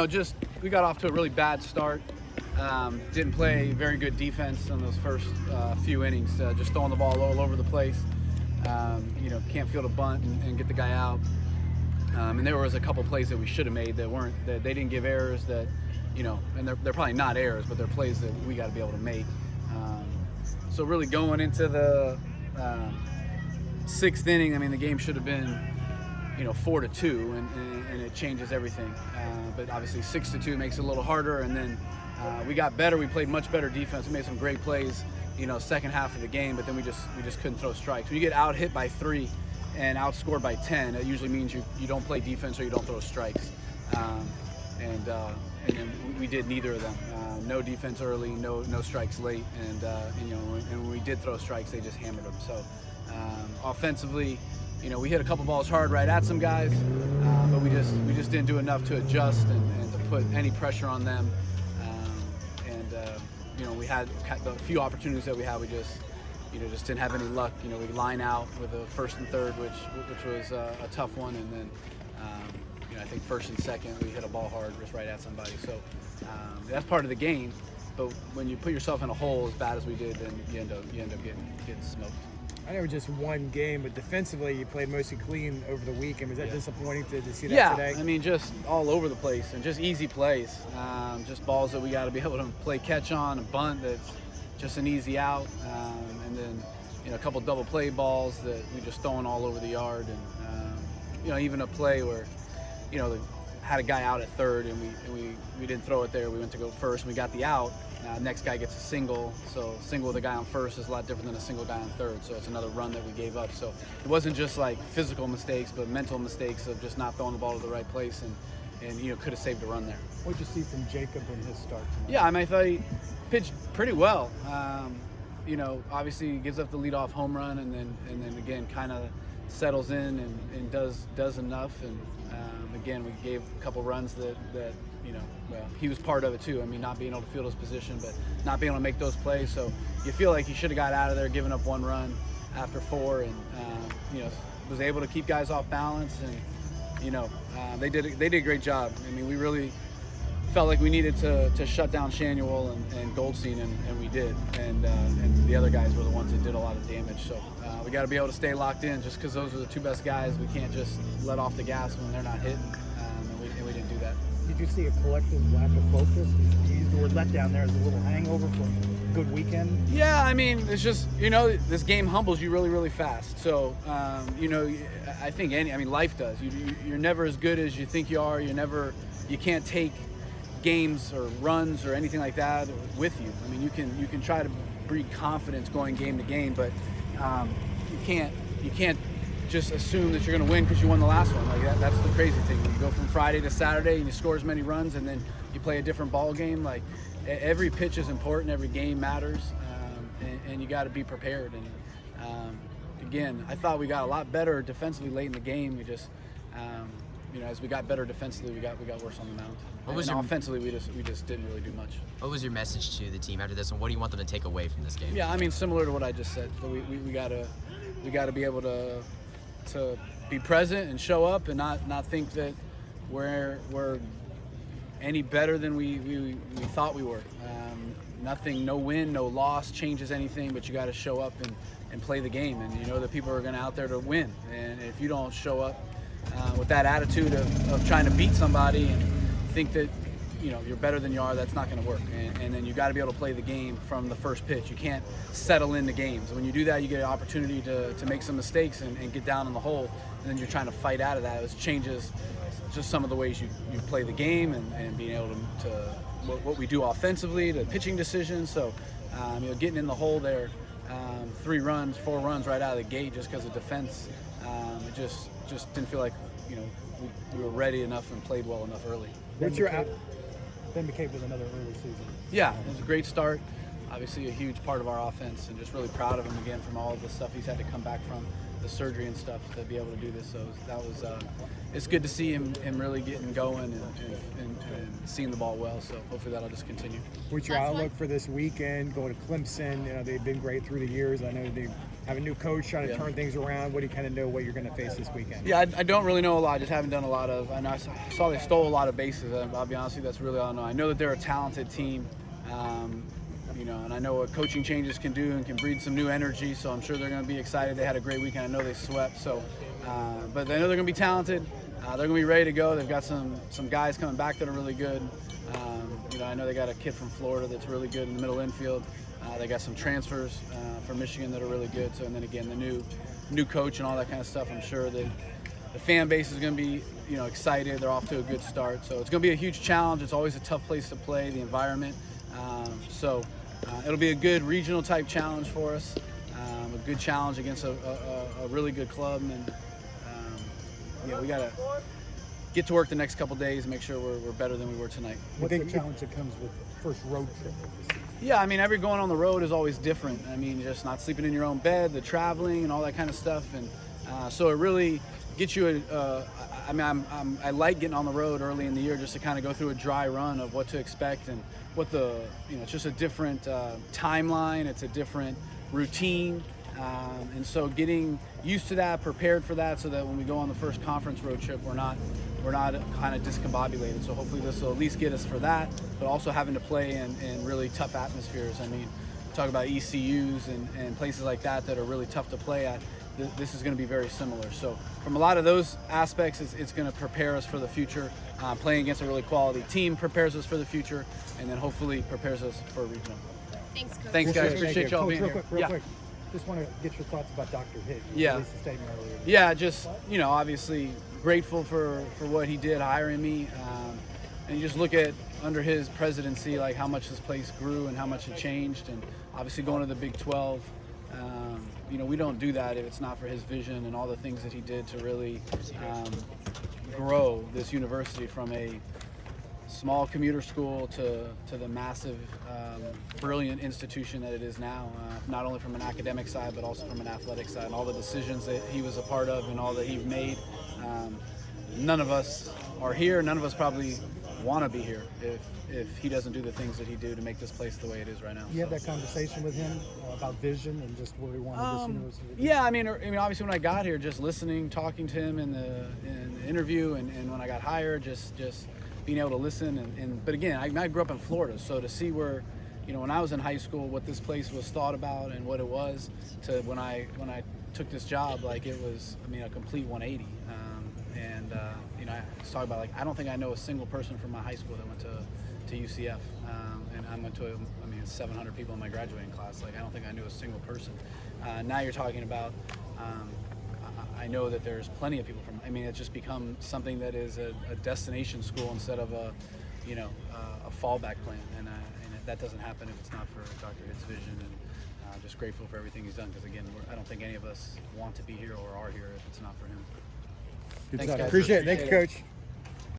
Just we got off to a really bad start. Didn't play very good defense in those first few innings. Just throwing the ball all over the place. Can't field a bunt and get the guy out. And there was a couple plays that we should have made that they didn't give errors that, and they're probably not errors, but they're plays that we got to be able to make. So really going into the sixth inning, the game should have been, 4-2, and it changes everything. But obviously 6-2 makes it a little harder, and then we got better. We played much better defense. We made some great plays, second half of the game, but then we just couldn't throw strikes. When you get out hit by 3 and outscored by 10, it usually means you don't play defense or you don't throw strikes. And then we did neither of them. No defense early, no strikes late, and when we did throw strikes, they just hammered them. So offensively, we hit a couple balls hard right at some guys, but we just didn't do enough to adjust and to put any pressure on them. We had the few opportunities that we had, we just didn't have any luck. We line out with a first and third, which was a tough one, and then I think first and second we hit a ball hard just right at somebody. So that's part of the game. But when you put yourself in a hole as bad as we did, then you end up getting smoked. I know it was just one game, but defensively you played mostly clean over the weekend. Was that disappointing to see that today? Yeah, just all over the place and just easy plays. Just balls that we got to be able to play catch on, a bunt that's just an easy out, and then a couple double play balls that we just throwing all over the yard, and even a play where had a guy out at third and we didn't throw it there. We went to go first and we got the out. Next guy gets a single, so single with a guy on first is a lot different than a single guy on third, so it's another run that we gave up. So it wasn't just like physical mistakes, but mental mistakes of just not throwing the ball to the right place, and could have saved a run there. What did you see from Jacob in his start tonight? Yeah, I thought he pitched pretty well. Obviously he gives up the leadoff home run, and then again kind of settles in and does enough. And again, we gave a couple runs that he was part of it too. Not being able to field his position, but not being able to make those plays. So you feel like he should have got out of there, given up one run after 4, and was able to keep guys off balance. And they did a great job. We really felt like we needed to shut down Shanuel and Goldstein, and we did. And the other guys were the ones that did a lot of damage. So we got to be able to stay locked in, just because those are the two best guys. We can't just let off the gas when they're not hitting, and we didn't do that. Did you see a collective lack of focus? You used the word letdown there as a little hangover from a good weekend? Yeah, it's just, this game humbles you really, really fast. So, I think life does. You're never as good as you think you are. You can't take games or runs or anything like that with you. You can try to breed confidence going game to game, but you can't just assume that you're going to win because you won the last one. Like that's the crazy thing. You go from Friday to Saturday and you score as many runs, and then you play a different ball game. Like every pitch is important, every game matters, and you got to be prepared. And again, I thought we got a lot better defensively late in the game. We just as we got better defensively, we got worse on the mound. Offensively, we just didn't really do much. What was your message to the team after this one? What do you want them to take away from this game? Yeah, similar to what I just said. We gotta be able to be present and show up, and not think that we're any better than we thought we were. Nothing, no win, no loss changes anything, but you got to show up and play the game, and you know that people are going to out there to win. And if you don't show up with that attitude of trying to beat somebody and think that you're better than you are, that's not going to work. And then you got to be able to play the game from the first pitch. You can't settle into games. When you do that, you get an opportunity to make some mistakes and get down in the hole, and then you're trying to fight out of that. It changes just some of the ways you play the game, and being able to what we do offensively, the pitching decisions. So getting in the hole there, 4 runs right out of the gate just because of defense, it just didn't feel like we were ready enough and played well enough early. What's your out? Ben McCabe with another early season. Yeah, it was a great start. Obviously a huge part of our offense, and just really proud of him again from all of the stuff he's had to come back from, the surgery and stuff, to be able to do this. So that was it's good to see him really getting going and seeing the ball well. So hopefully that'll just continue. What's your outlook for this weekend? Go to Clemson. They've been great through the years. I know they've have a new coach trying to turn things around? What do you kind of know what you're going to face this weekend? Yeah, I don't really know a lot. I just haven't done a lot of. I saw they stole a lot of bases. I'll be honest with you, that's really all I know. I know that they're a talented team, and I know what coaching changes can do and can breed some new energy. So I'm sure they're going to be excited. They had a great weekend. I know they swept. So, but I know they're going to be talented. They're going to be ready to go. They've got some guys coming back that are really good. I know they got a kid from Florida that's really good in the middle infield. They got some transfers from Michigan that are really good. So, and then again, the new coach and all that kind of stuff. I'm sure that the fan base is going to be, excited. They're off to a good start. So it's going to be a huge challenge. It's always a tough place to play, the environment. It'll be a good regional type challenge for us. A good challenge against a really good club. And we got to get to work the next couple days and make sure we're better than we were tonight. What's the challenge that comes with the first road trip of the season? Yeah, every going on the road is always different. Just not sleeping in your own bed, the traveling and all that kind of stuff. And so it really gets you I like getting on the road early in the year just to kind of go through a dry run of what to expect and what it's just a different timeline. It's a different routine. And so getting used to that, prepared for that, so that when we go on the first conference road trip, we're not kind of discombobulated. So hopefully this will at least get us for that, but also having to play in really tough atmospheres. Talk about ECUs and places like that are really tough to play at. This is going to be very similar. So from a lot of those aspects, it's going to prepare us for the future. Playing against a really quality team prepares us for the future, and then hopefully prepares us for regional. Thanks, Coach. Thanks, guys. Appreciate y'all Coach, being real here. Quick, real quick. Just want to get your thoughts about Dr. Hitt. You released a statement earlier. Yeah, just, obviously grateful for what he did hiring me. And you just look at under his presidency, like how much this place grew and how much it changed. And obviously going to the Big 12, we don't do that if it's not for his vision and all the things that he did to really grow this university from a small commuter school to the massive, brilliant institution that it is now, not only from an academic side, but also from an athletic side, and all the decisions that he was a part of and all that he made. None of us are here. None of us probably want to be here if he doesn't do the things that he do to make this place the way it is right now. You had that conversation with him about vision and just where he wanted this university to be? Yeah, obviously when I got here, just listening, talking to him in the interview, and when I got hired, just being able to listen. But again, I grew up in Florida, so to see where, when I was in high school, what this place was thought about and what it was, to when I took this job, like it was, a complete 180. I was talking about, I don't think I know a single person from my high school that went to UCF, and I went to 700 people in my graduating class. I don't think I knew a single person. Now you're talking about, I know that there's plenty of people from. It's just become something that is a destination school instead of a fallback plan, and that doesn't happen if it's not for Dr. Hitt's vision. And just grateful for everything he's done, because again, I don't think any of us want to be here or are here if it's not for him. Good Thanks, stuff. guys. Appreciate it. Thank you, Coach.